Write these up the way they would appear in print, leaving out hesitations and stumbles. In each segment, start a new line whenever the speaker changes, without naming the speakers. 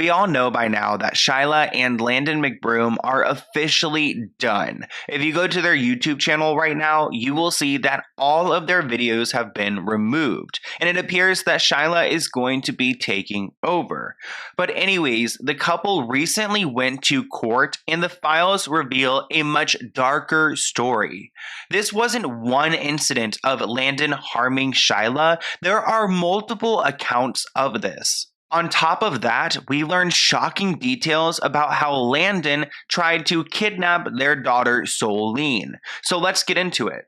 We all know by now that Shyla and Landon McBroom are officially done. If you go to their YouTube channel right now, you will see that all of their videos have been removed, and it appears that Shyla is going to be taking over. But anyways, the couple recently went to court, and the files reveal a much darker story. This wasn't one incident of Landon harming Shyla. There are multiple accounts of this. On top of that, we learned shocking details about how Landon tried to kidnap their daughter, Solene. So let's get into it.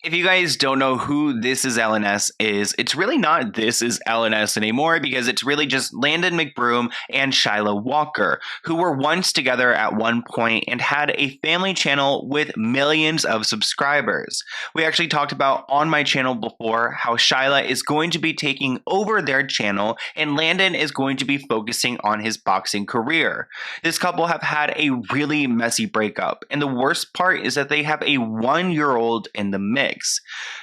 If you guys don't know who This Is LNS is, it's really not This Is LNS anymore because it's really just Landon McBroom and Shyla Walker, who were once together at one point and had a family channel with millions of subscribers. We actually talked about on my channel before how Shyla is going to be taking over their channel and Landon is going to be focusing on his boxing career. This couple have had a really messy breakup, and the worst part is that they have a 1-year-old in the mix.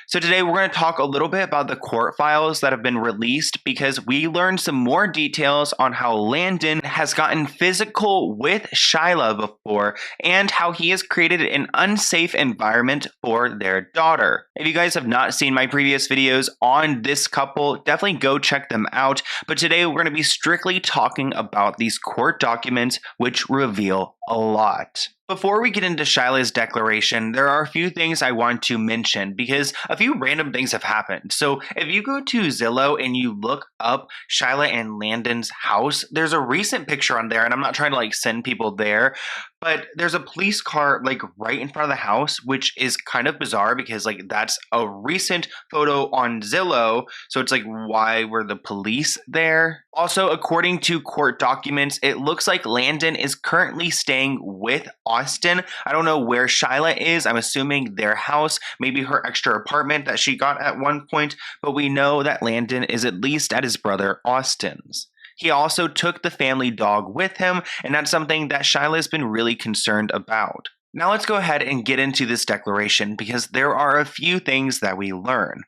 So today we're going to talk a little bit about the court files that have been released because we learned some more details on how Landon has gotten physical with Shyla before and how he has created an unsafe environment for their daughter. If you guys have not seen my previous videos on this couple, definitely go check them out. But today we're going to be strictly talking about these court documents which reveal a lot. Before we get into Shyla's declaration, there are a few things I want to mention because a few random things have happened. So if you go to Zillow and you look up Shyla and Landon's house, there's a recent picture on there, and I'm not trying to send people there, but there's a police car right in front of the house, which is kind of bizarre because that's a recent photo on Zillow. So it's why were the police there? Also, according to court documents, it looks like Landon is currently staying with Austin. I don't know where Shyla is. I'm assuming their house, maybe her extra apartment that she got at one point, but we know that Landon is at least at his brother Austin's. He also took the family dog with him, and that's something that Shyla has been really concerned about. Now let's go ahead and get into this declaration because there are a few things that we learn.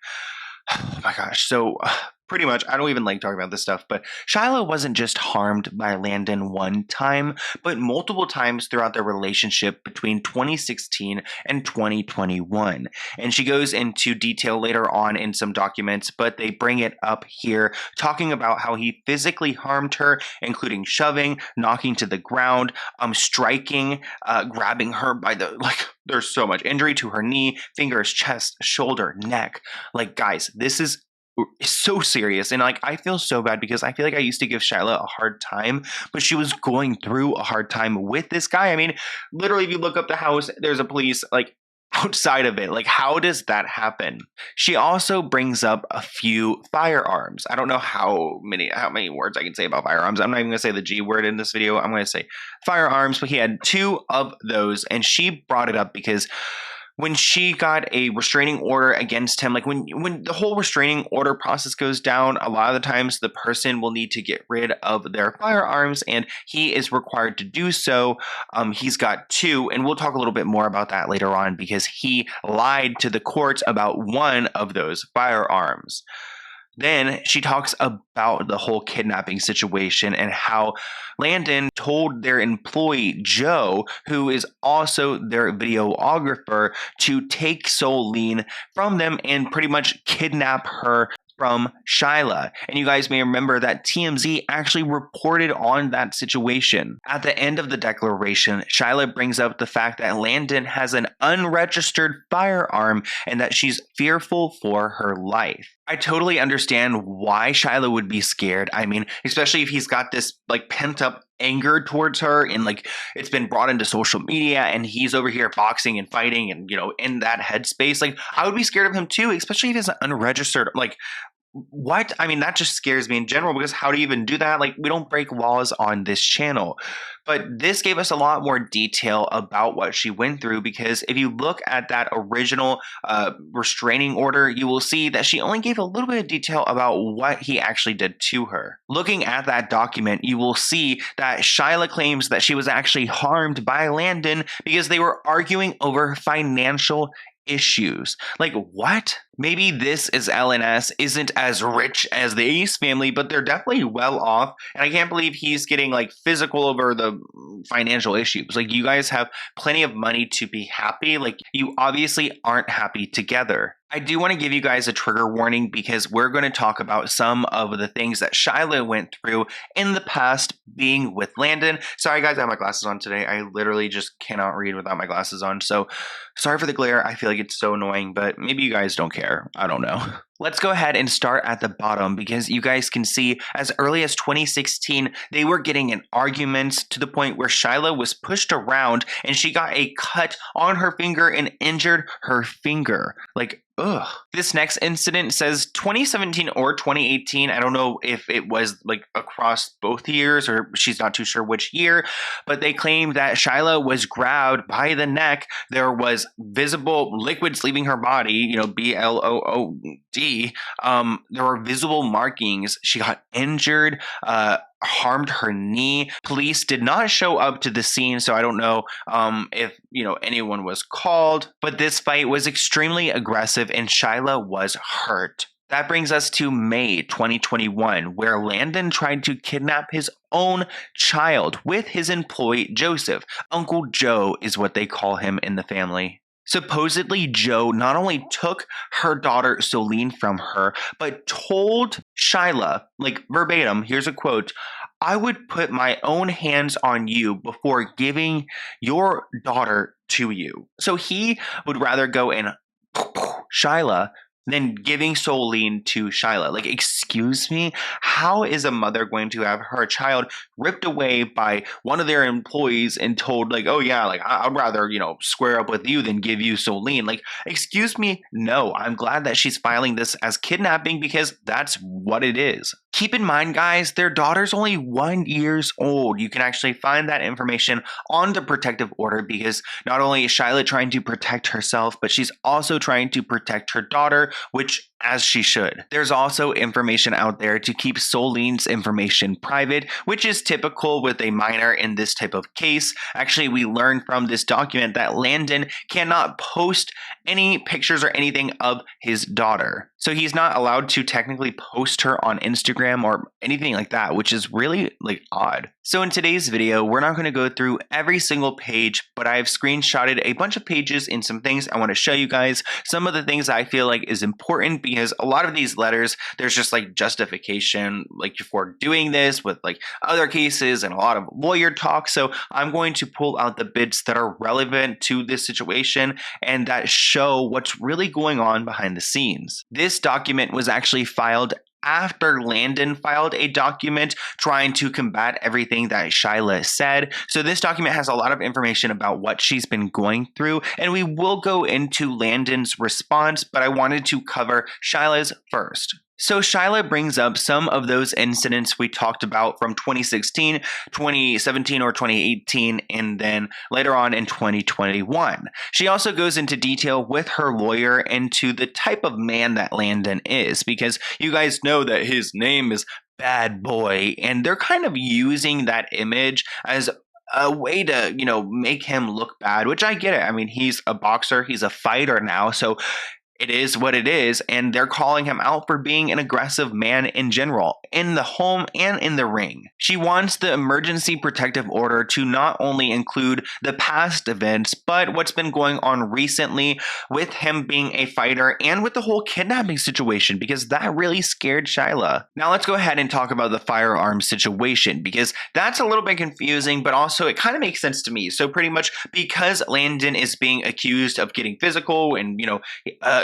Oh my gosh, so pretty much, I don't even like talking about this stuff, but Shyla wasn't just harmed by Landon one time, but multiple times throughout their relationship between 2016 and 2021. And she goes into detail later on in some documents, but they bring it up here, talking about how he physically harmed her, including shoving, knocking to the ground, striking, grabbing her by the, there's so much injury to her knee, fingers, chest, shoulder, neck. Guys, this is so serious, and I feel so bad because I feel like I used to give Shyla a hard time, but she was going through a hard time with this guy. I mean, literally, if you look up the house, there's a police outside of it. How does that happen? She also brings up a few firearms. I don't know how many words I can say about firearms. I'm not even gonna say the G word in this video. I'm gonna say firearms, but he had 2 of those, and she brought it up because when she got a restraining order against him, when the whole restraining order process goes down, a lot of the times the person will need to get rid of their firearms, and he is required to do so. He's got 2, and we'll talk a little bit more about that later on because he lied to the court about one of those firearms. Then she talks about the whole kidnapping situation and how Landon told their employee, Joe, who is also their videographer, to take Solene from them and pretty much kidnap her from Shyla. And you guys may remember that TMZ actually reported on that situation. At the end of the declaration, Shyla brings up the fact that Landon has an unregistered firearm and that she's fearful for her life. I totally understand why Shyla would be scared. I mean, especially if he's got this pent up anger towards her and it's been brought into social media and he's over here boxing and fighting and in that headspace. I would be scared of him too, especially if he's unregistered. What? I mean, that just scares me in general because how do you even do that? We don't break laws on this channel. But this gave us a lot more detail about what she went through because if you look at that original restraining order, you will see that she only gave a little bit of detail about what he actually did to her. Looking at that document, you will see that Shyla claims that she was actually harmed by Landon because they were arguing over financial issues. What? maybe this is LNS isn't as rich as the Ace family, but they're definitely well off. And I can't believe he's getting like physical over the financial issues. Like, you guys have plenty of money to be happy. Like, you obviously aren't happy together. I do want to give you guys a trigger warning because we're going to talk about some of the things that Shyla went through in the past being with Landon. Sorry guys, I have my glasses on today. I literally just cannot read without my glasses on. So sorry for the glare. I feel like it's so annoying, but maybe you guys don't care. I don't know. Let's go ahead and start at the bottom because you guys can see as early as 2016, they were getting in arguments to the point where Shyla was pushed around and she got a cut on her finger and injured her finger. Like, ugh. This next incident says 2017 or 2018. I don't know if it was like across both years or she's not too sure which year, but they claim that Shyla was grabbed by the neck. There was visible liquids leaving her body, you know, blood. There were visible markings. She got injured, harmed her knee. Police did not show up to the scene, so I don't know if anyone was called. But this fight was extremely aggressive, and Shyla was hurt. That brings us to May 2021, where Landon tried to kidnap his own child with his employee Joseph. Uncle Joe is what they call him in the family. Supposedly, Joe not only took her daughter Solene from her, but told Shyla, like verbatim, here's a quote, "I would put my own hands on you before giving your daughter to you." So he would rather go and Shyla than giving Solene to Shyla. Like, excuse me? How is a mother going to have her child ripped away by one of their employees and told, like, oh yeah, like, I'd rather, square up with you than give you Solene? Like, excuse me? No, I'm glad that she's filing this as kidnapping because that's what it is. Keep in mind, guys, their daughter's only 1 year old. You can actually find that information on the protective order because not only is Shyla trying to protect herself, but she's also trying to protect her daughter, which as she should. There's also information out there to keep Solene's information private, which is typical with a minor in this type of case. Actually, we learned from this document that Landon cannot post any pictures or anything of his daughter. So he's not allowed to technically post her on Instagram or anything like that, which is really odd. So in today's video, we're not going to go through every single page, but I have screenshotted a bunch of pages and some things I want to show you guys. Some of the things I feel like is important because a lot of these letters, there's just justification for doing this with other cases and a lot of lawyer talk. So I'm going to pull out the bits that are relevant to this situation and that show what's really going on behind the scenes. This document was actually filed after Landon filed a document trying to combat everything that Shyla said. So this document has a lot of information about what she's been going through, and we will go into Landon's response, but I wanted to cover Shyla's first. So Shyla brings up some of those incidents we talked about from 2016, 2017, or 2018, and then later on in 2021. She also goes into detail with her lawyer into the type of man that Landon is, because you guys know that his name is Bad Boy, and they're kind of using that image as a way to, make him look bad, which I get it. I mean, he's a boxer, he's a fighter now, so it is what it is, and they're calling him out for being an aggressive man in general, in the home and in the ring. She wants the emergency protective order to not only include the past events, but what's been going on recently with him being a fighter and with the whole kidnapping situation, because that really scared Shyla. Now let's go ahead and talk about the firearm situation, because that's a little bit confusing, but also it kind of makes sense to me. So pretty much because Landon is being accused of getting physical and,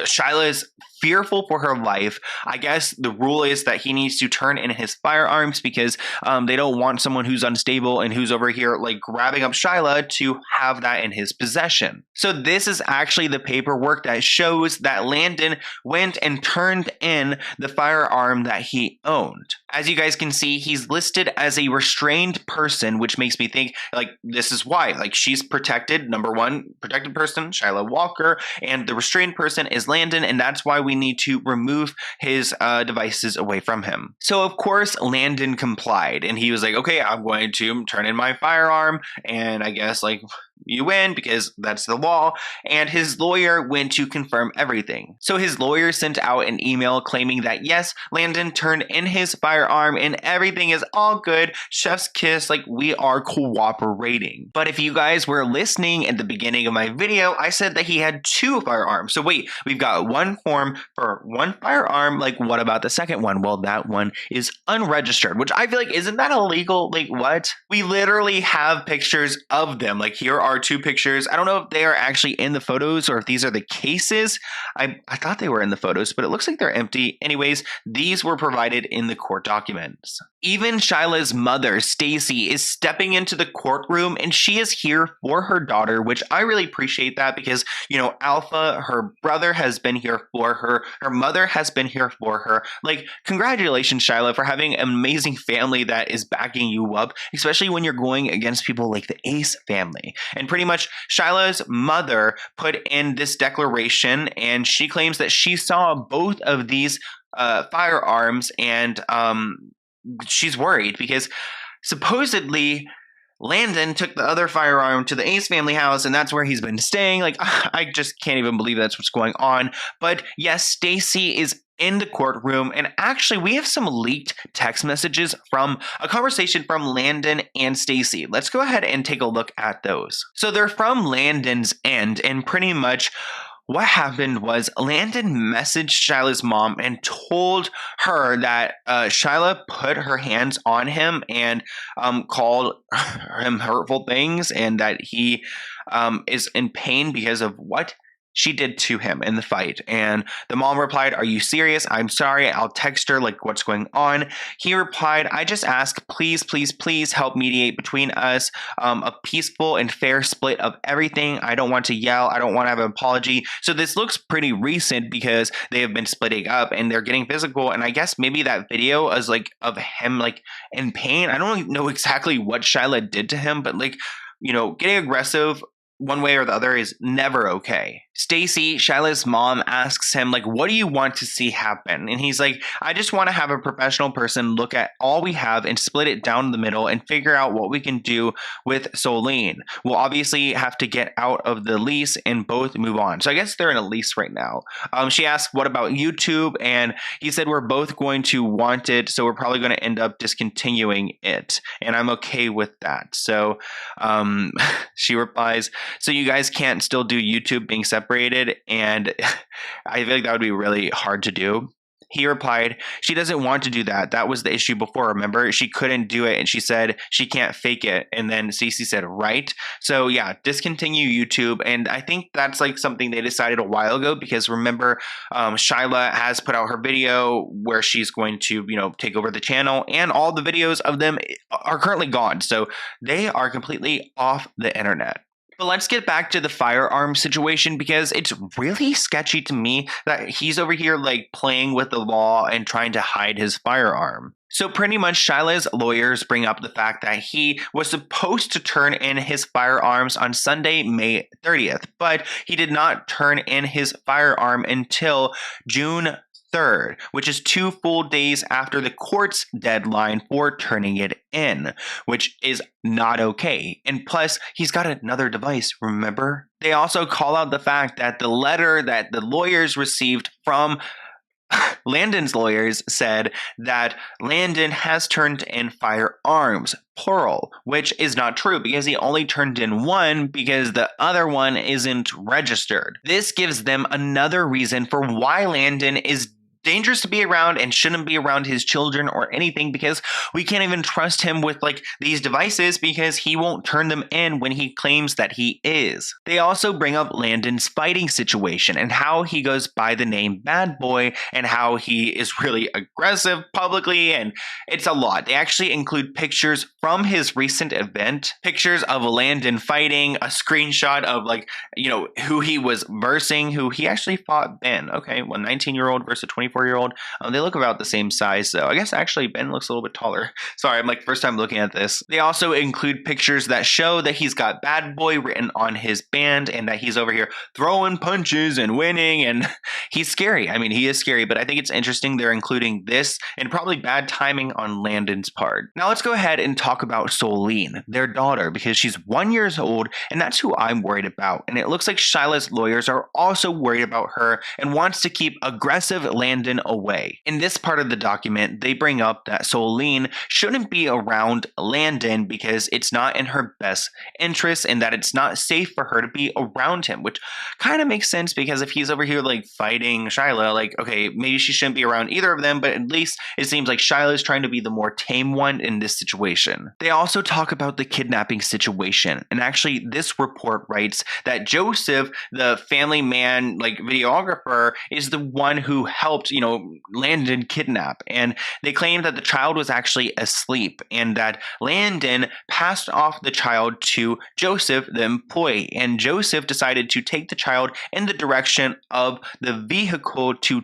Shyla is fearful for her life, I guess the rule is that he needs to turn in his firearms because they don't want someone who's unstable and who's over here grabbing up Shyla to have that in his possession. So this is actually the paperwork that shows that Landon went and turned in the firearm that he owned. As you guys can see, he's listed as a restrained person, which makes me think this is why she's protected. Number one, protected person, Shyla Walker, and the restrained person is Landon, and that's why we need to remove his devices away from him. So of course Landon complied, and he was like, okay, I'm going to turn in my firearm, and I guess you win because that's the law. And his lawyer went to confirm everything. So his lawyer sent out an email claiming that yes, Landon turned in his firearm and everything is all good. Chef's kiss, like we are cooperating. But if you guys were listening at the beginning of my video, I said that he had 2 firearms. So wait, we've got one form for one firearm. Like what about the second one? Well, that one is unregistered, which I feel like, isn't that illegal? Like what? We literally have pictures of them. Like here are 2 pictures. I don't know if they are actually in the photos or if these are the cases. I thought they were in the photos, but it looks like they're empty. Anyways, these were provided in the court documents. Even Shyla's mother, Stacy, is stepping into the courtroom and she is here for her daughter, which I really appreciate that because, you know, Alpha, her brother, has been here for her. Her mother has been here for her. Like, congratulations, Shyla, for having an amazing family that is backing you up, especially when you're going against people like the Ace family. And pretty much Shyla's mother put in this declaration and she claims that she saw both of these firearms and she's worried because supposedly Landon took the other firearm to the Ace family house and that's where he's been staying. Like, I just can't even believe that's what's going on. But yes, Stacy is in the courtroom, and actually we have some leaked text messages from a conversation from Landon and Stacy. Let's go ahead and take a look at those. So they're from Landon's end, and pretty much what happened was Landon messaged Shyla's mom and told her that Shyla put her hands on him and called him hurtful things and that he is in pain because of what she did to him in the fight. And the mom replied, "Are you serious? I'm sorry. I'll text her, like, what's going on?" He replied, "I just ask, please, please, please help mediate between us. A peaceful and fair split of everything. I don't want to yell. I don't want to have an apology." So this looks pretty recent because they have been splitting up and they're getting physical. And I guess maybe that video is like of him like in pain. I don't know exactly what Shyla did to him, but like, you know, getting aggressive one way or the other is never okay. Stacy, Shyla's mom, asks him, like, what do you want to see happen? And he's like, I just want to have a professional person look at all we have and split it down the middle and figure out what we can do with Solene. We'll obviously have to get out of the lease and both move on. So I guess they're in a lease right now. She asked, what about YouTube? And he said, we're both going to want it, so we're probably going to end up discontinuing it. And I'm okay with that. So she replies, so you guys can't still do YouTube being separated? And I feel like that would be really hard to do. He replied, she doesn't want to do that. That was the issue before, remember? She couldn't do it and she said she can't fake it. And then Cece said, right. So yeah, discontinue YouTube. And I think that's like something they decided a while ago because remember, Shyla has put out her video where she's going to, you know, take over the channel and all the videos of them are currently gone. So they are completely off the internet. But let's get back to the firearm situation because it's really sketchy to me that he's over here like playing with the law and trying to hide his firearm. So pretty much Shyla's lawyers bring up the fact that he was supposed to turn in his firearms on Sunday, May 30th, but he did not turn in his firearm until June 3rd, which is 2 full days after the court's deadline for turning it in, which is not okay. And plus, he's got another device, remember? They also call out the fact that the letter that the lawyers received from Landon's lawyers said that Landon has turned in firearms, plural, which is not true because he only turned in one because the other one isn't registered. This gives them another reason for why Landon is dangerous to be around and shouldn't be around his children or anything because we can't even trust him with like these devices because he won't turn them in when he claims that he is. They also bring up Landon's fighting situation and how he goes by the name Bad Boy and how he is really aggressive publicly, and it's a lot. They actually include pictures from his recent event, pictures of Landon fighting, a screenshot of like, you know, who he was versing, who he actually fought Ben. Okay, well, 19-year-old versus a 24 24-year-old. They look about the same size, though. I guess actually Ben looks a little bit taller. Sorry, I'm like first time looking at this. They also include pictures that show that he's got bad boy written on his band and that he's over here throwing punches and winning, and he's scary. I mean, he is scary, but I think it's interesting they're including this and probably bad timing on Landon's part. Now let's go ahead and talk about Solene, their daughter, because she's 1 year old, and that's who I'm worried about. And it looks like Shyla's lawyers are also worried about her and wants to keep aggressive Landon away. In this part of the document, they bring up that Solene shouldn't be around Landon because it's not in her best interest and that it's not safe for her to be around him, which kind of makes sense because if he's over here like fighting Shyla, like, okay, maybe she shouldn't be around either of them, but at least it seems like Shyla is trying to be the more tame one in this situation. They also talk about the kidnapping situation, and actually this report writes that Joseph, the family man, like videographer, is the one who helped, Landon kidnap, and they claim that the child was actually asleep and that Landon passed off the child to Joseph, the employee, and Joseph decided to take the child in the direction of the vehicle to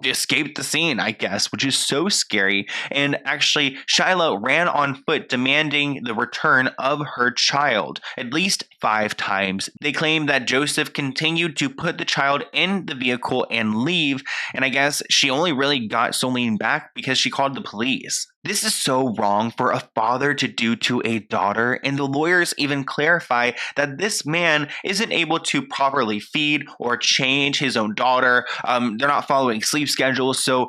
escape the scene, I guess, which is so scary. And actually, Shyla ran on foot demanding the return of her child at least 5 times. They claim that Joseph continued to put the child in the vehicle and leave, and I guess she only really got Solene back because she called the police. This is so wrong for a father to do to a daughter, and the lawyers even clarify that this man isn't able to properly feed or change his own daughter. They're not following sleep schedules, so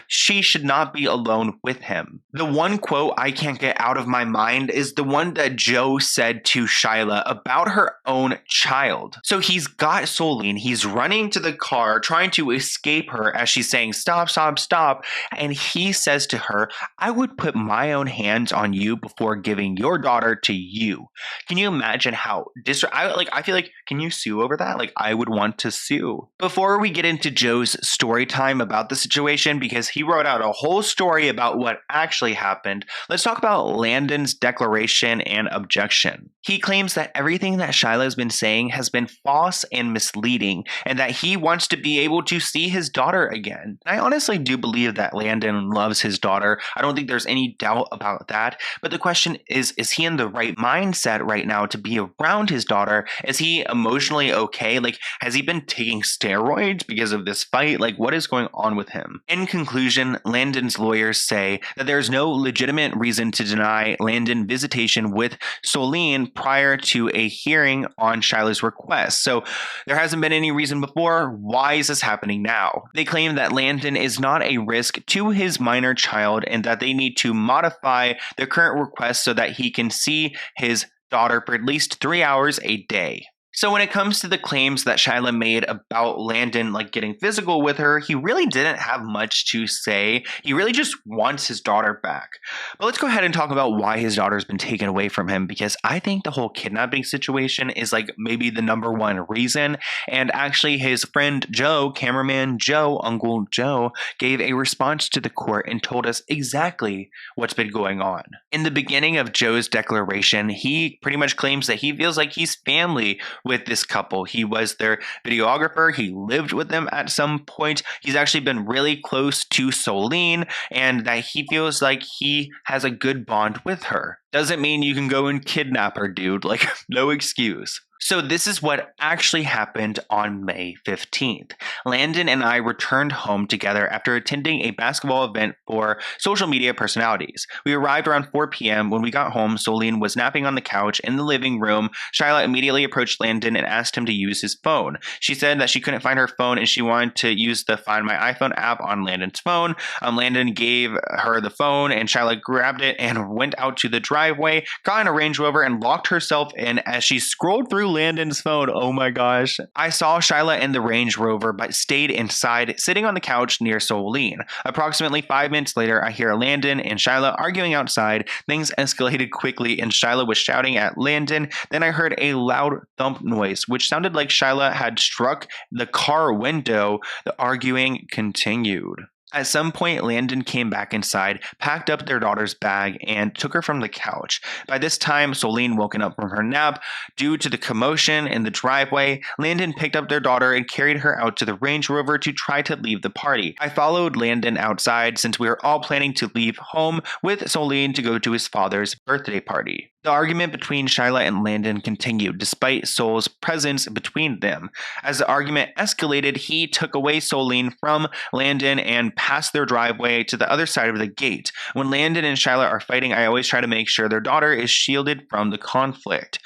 she should not be alone with him. The one quote I can't get out of my mind is the one that Joe said to Shyla about her own child. So he's got Solene, he's running to the car trying to escape her as she's saying, "Stop, stop, stop." And he says to her, "I would put my own hands on you before giving your daughter to you." Can you imagine how I feel like, can you sue over that? Like, I would want to sue. Before we get into Joe's story time about the situation, because he wrote out a whole story about what actually happened, let's talk about Landon's declaration and objection. He claims that everything that Shyla has been saying has been false and misleading, and that he wants to be able to see his daughter again. I honestly do believe that Landon loves his daughter. I don't think there's any doubt about that. But the question is he in the right mindset right now to be around his daughter? Is he emotionally okay? Like, has he been taking steroids because of this fight? Like, what is going on with him? In conclusion, Landon's lawyers say that there's no legitimate reason to deny Landon visitation with Solene prior to a hearing on Shyla's request. So there hasn't been any reason before. Why is this happening now? They claim that Landon is not a risk to his minor child and that they need to modify their current request so that he can see his daughter for at least 3 hours a day. So when it comes to the claims that Shyla made about Landon like getting physical with her, he really didn't have much to say. He really just wants his daughter back. But let's go ahead and talk about why his daughter's been taken away from him, because I think the whole kidnapping situation is like maybe the number one reason. And actually his friend Joe, cameraman Joe, Uncle Joe, gave a response to the court and told us exactly what's been going on. In the beginning of Joe's declaration, he pretty much claims that he feels like he's family with this couple. He was their videographer. He lived with them at some point. He's actually been really close to Solene, and that he feels like he has a good bond with her. Doesn't mean you can go and kidnap her, dude. Like, no excuse. So this is what actually happened on May 15th. Landon and I returned home together after attending a basketball event for social media personalities. We arrived around 4 p.m. When we got home, Solene was napping on the couch in the living room. Shyla immediately approached Landon and asked him to use his phone. She said that she couldn't find her phone and she wanted to use the Find My iPhone app on Landon's phone. Landon gave her the phone and Shyla grabbed it and went out to the driveway, got in a Range Rover, and locked herself in as she scrolled through Landon's phone. Oh my gosh. I saw Shyla in the Range Rover, but stayed inside, sitting on the couch near Solene. Approximately 5 minutes later, I hear Landon and Shyla arguing outside. Things escalated quickly and Shyla was shouting at Landon. Then I heard a loud thump noise, which sounded like Shyla had struck the car window. The arguing continued. At some point, Landon came back inside, packed up their daughter's bag, and took her from the couch. By this time, Solene woken up from her nap. Due to the commotion in the driveway, Landon picked up their daughter and carried her out to the Range Rover to try to leave the party. I followed Landon outside since we were all planning to leave home with Solene to go to his father's birthday party. The argument between Shyla and Landon continued, despite Sol's presence between them. As the argument escalated, he took away Solene from Landon and passed their driveway to the other side of the gate. When Landon and Shyla are fighting, I always try to make sure their daughter is shielded from the conflict.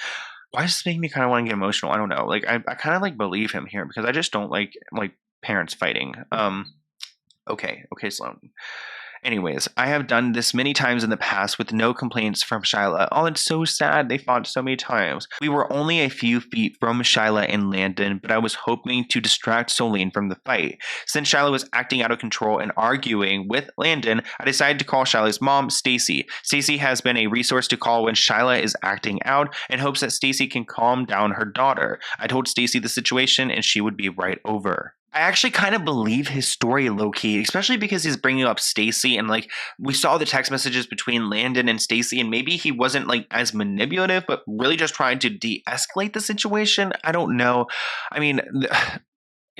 Why does this make me kind of want to get emotional? I don't know. Like I kind of like believe him here because I just don't like parents fighting. Okay, Sloan. Anyways, I have done this many times in the past with no complaints from Shyla. Oh, it's so sad. They fought so many times. We were only a few feet from Shyla and Landon, but I was hoping to distract Solene from the fight. Since Shyla was acting out of control and arguing with Landon, I decided to call Shyla's mom, Stacy. Stacy has been a resource to call when Shyla is acting out in hopes that Stacy can calm down her daughter. I told Stacy the situation and she would be right over. I actually kind of believe his story low-key, especially because he's bringing up Stacy and we saw the text messages between Landon and Stacy and maybe he wasn't as manipulative but really just trying to de-escalate the situation. I don't know. I mean,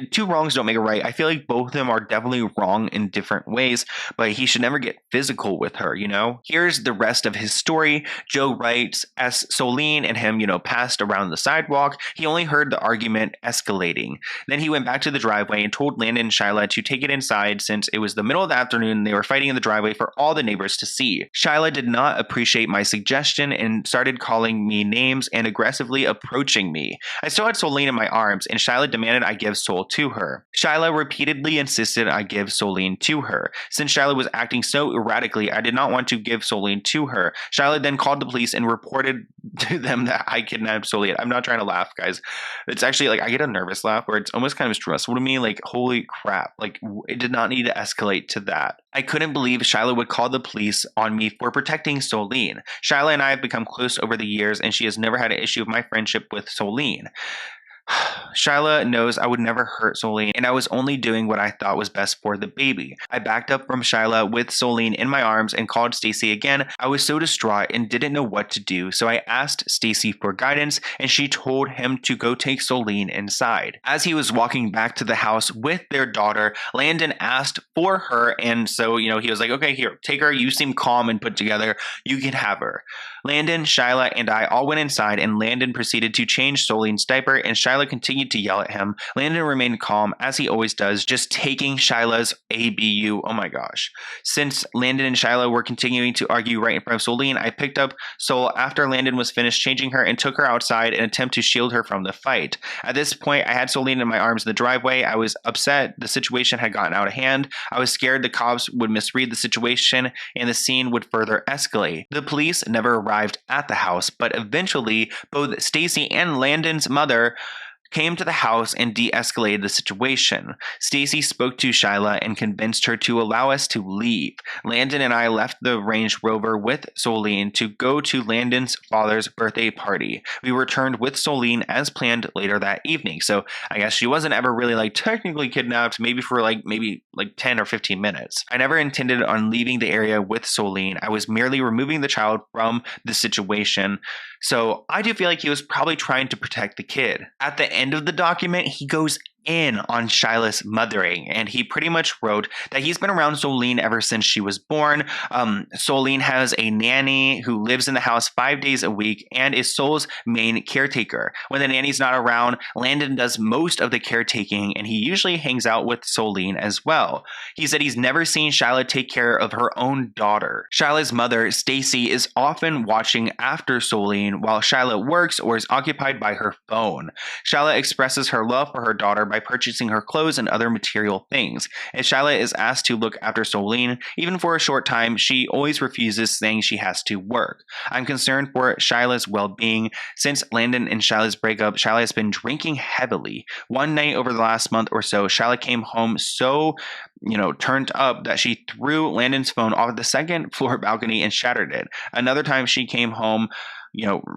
two wrongs don't make a right. I feel like both of them are definitely wrong in different ways, but he should never get physical with her, you know? Here's the rest of his story. Joe writes, as Solene and him, passed around the sidewalk, he only heard the argument escalating. Then he went back to the driveway and told Landon and Shyla to take it inside since it was the middle of the afternoon and they were fighting in the driveway for all the neighbors to see. Shyla did not appreciate my suggestion and started calling me names and aggressively approaching me. I still had Solene in my arms and Shyla demanded I give Sol to her. Shyla repeatedly insisted I give Solene to her. Since Shyla was acting so erratically, I did not want to give Solene to her. Shyla then called the police and reported to them that I kidnapped Solene. I'm not trying to laugh, guys. It's actually I get a nervous laugh where it's almost kind of stressful to me. Holy crap. It did not need to escalate to that. I couldn't believe Shyla would call the police on me for protecting Solene. Shyla and I have become close over the years and she has never had an issue with my friendship with Solene. Shyla knows I would never hurt Solene, and I was only doing what I thought was best for the baby. I backed up from Shyla with Solene in my arms and called Stacy again. I was so distraught and didn't know what to do, so I asked Stacy for guidance, and she told him to go take Solene inside. As he was walking back to the house with their daughter, Landon asked for her, and so, he was like, okay, here, take her. You seem calm and put together. You can have her. Landon, Shyla, and I all went inside, and Landon proceeded to change Solene's diaper, and Shyla continued to yell at him. Landon remained calm, as he always does, just taking Shyla's ABU. Oh my gosh. Since Landon and Shyla were continuing to argue right in front of Solene, I picked up Sol after Landon was finished changing her and took her outside in an attempt to shield her from the fight. At this point, I had Solene in my arms in the driveway. I was upset the situation had gotten out of hand. I was scared the cops would misread the situation and the scene would further escalate. The police never arrived at the house, but eventually both Stacy and Landon's mother came to the house and de-escalated the situation. Stacy spoke to Shyla and convinced her to allow us to leave. Landon and I left the Range Rover with Solene to go to Landon's father's birthday party. We returned with Solene as planned later that evening. So I guess she wasn't ever really technically kidnapped, maybe for 10 or 15 minutes. I never intended on leaving the area with Solene. I was merely removing the child from the situation. So I do feel like he was probably trying to protect the kid. At the end of the document, he goes in on Shyla's mothering, and he pretty much wrote that he's been around Solene ever since she was born. Solene has a nanny who lives in the house 5 days a week and is Sol's main caretaker. When the nanny's not around, Landon does most of the caretaking, and he usually hangs out with Solene as well. He said he's never seen Shyla take care of her own daughter. Shyla's mother, Stacy, is often watching after Solene while Shyla works or is occupied by her phone. Shyla expresses her love for her daughter by purchasing her clothes and other material things. If Shyla is asked to look after Solene, even for a short time, she always refuses, saying she has to work. I'm concerned for Shyla's well-being. Since Landon and Shyla's breakup, Shyla has been drinking heavily. One night over the last month or so, Shyla came home so turned up that she threw Landon's phone off the second floor balcony and shattered it. Another time she came home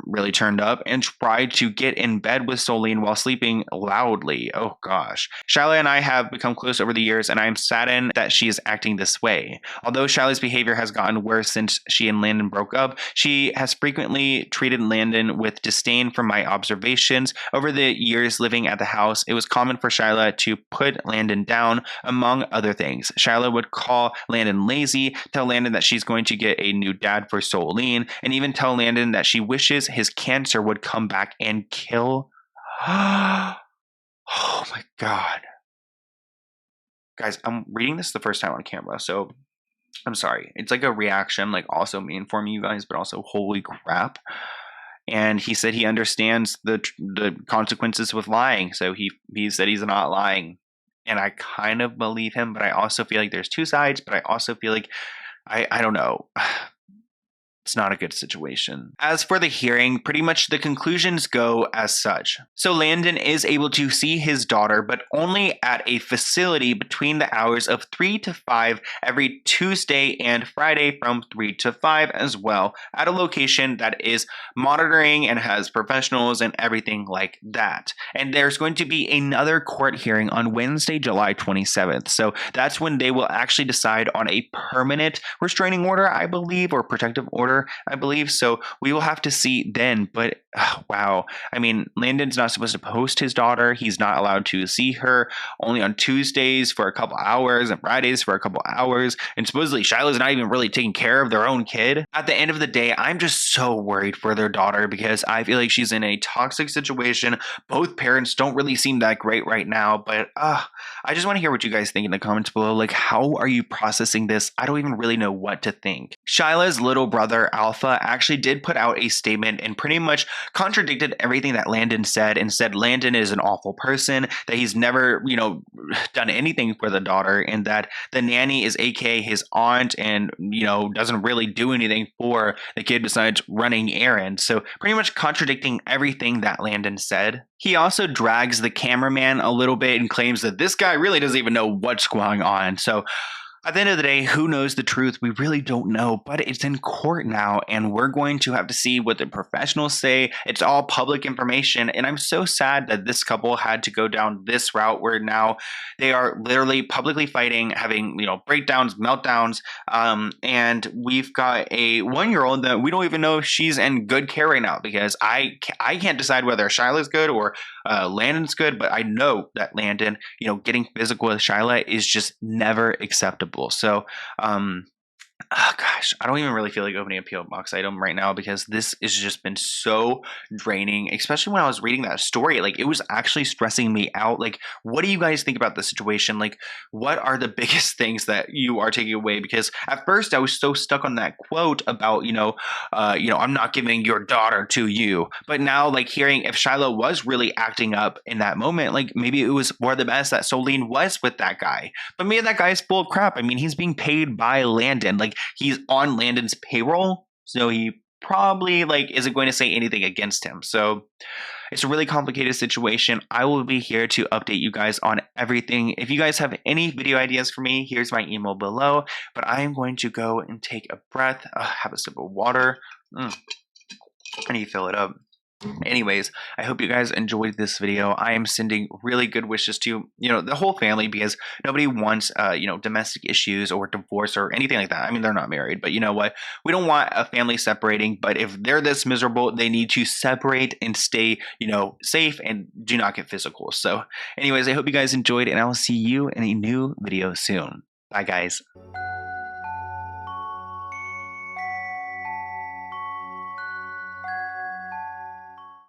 really turned up and tried to get in bed with Solene while sleeping loudly. Oh gosh. Shyla and I have become close over the years, and I'm saddened that she is acting this way. Although Shyla's behavior has gotten worse since she and Landon broke up, she has frequently treated Landon with disdain from my observations. Over the years living at the house, it was common for Shyla to put Landon down, among other things. Shyla would call Landon lazy, tell Landon that she's going to get a new dad for Solene, and even tell Landon that she wishes his cancer would come back and kill. Oh my God. Guys, I'm reading this the first time on camera, so I'm sorry. It's like a reaction, like also me informing you guys, but also holy crap. And he said he understands the consequences with lying, so he said he's not lying. And I kind of believe him, but I also feel like there's two sides, but I also feel like I don't know. It's not a good situation. As for the hearing, pretty much the conclusions go as such. So Landon is able to see his daughter, but only at a facility between the hours of 3 to 5 every Tuesday and Friday from 3 to 5 as well, at a location that is monitoring and has professionals and everything like that. And there's going to be another court hearing on Wednesday, July 27th. So that's when they will actually decide on a permanent restraining order, I believe, or protective order, I believe. So we will have to see then. But wow, I mean, Landon's not supposed to post his daughter. He's not allowed to see her only on Tuesdays for a couple hours and Fridays for a couple hours. And supposedly Shyla's not even really taking care of their own kid. At the end of the day, I'm just so worried for their daughter because I feel like she's in a toxic situation. Both parents don't really seem that great right now. But I just want to hear what you guys think in the comments below. Like, how are you processing this? I don't even really know what to think. Shyla's little brother, Alpha, actually did put out a statement and pretty much contradicted everything that Landon said and said Landon is an awful person, that he's never, done anything for the daughter, and that the nanny is aka his aunt and, doesn't really do anything for the kid besides running errands. So pretty much contradicting everything that Landon said. He also drags the cameraman a little bit and claims that this guy really doesn't even know what's going on. So at the end of the day, who knows the truth? We really don't know, but it's in court now, and we're going to have to see what the professionals say. It's all public information, and I'm so sad that this couple had to go down this route where now they are literally publicly fighting, having, breakdowns, meltdowns, and we've got a 1-year-old that we don't even know if she's in good care right now because I can't decide whether Shyla's good or Landon's good, but I know that Landon, getting physical with Shyla is just never acceptable. So, gosh, I don't even really feel like opening a P.O. box item right now because this has just been so draining, especially when I was reading that story. Like, it was actually stressing me out. Like, what do you guys think about the situation? Like, what are the biggest things that you are taking away? Because at first I was so stuck on that quote about, I'm not giving your daughter to you. But now, like, hearing if Shyla was really acting up in that moment, like, maybe it was for the best that Solene was with that guy. But maybe that guy's full of crap. I mean, he's being paid by Landon. Like, he's on Landon's payroll, so he probably isn't going to say anything against him. So it's a really complicated situation. I will be here to update you guys on everything. If you guys have any video ideas for me, here's my email below. But I am going to go and take a breath, have a sip of water. I need to fill it up. Anyways, I hope you guys enjoyed this video. I am sending really good wishes to, the whole family because nobody wants, domestic issues or divorce or anything like that. I mean, they're not married, but you know what? We don't want a family separating, but if they're this miserable, they need to separate and stay, safe and do not get physical. So anyways, I hope you guys enjoyed and I will see you in a new video soon. Bye guys.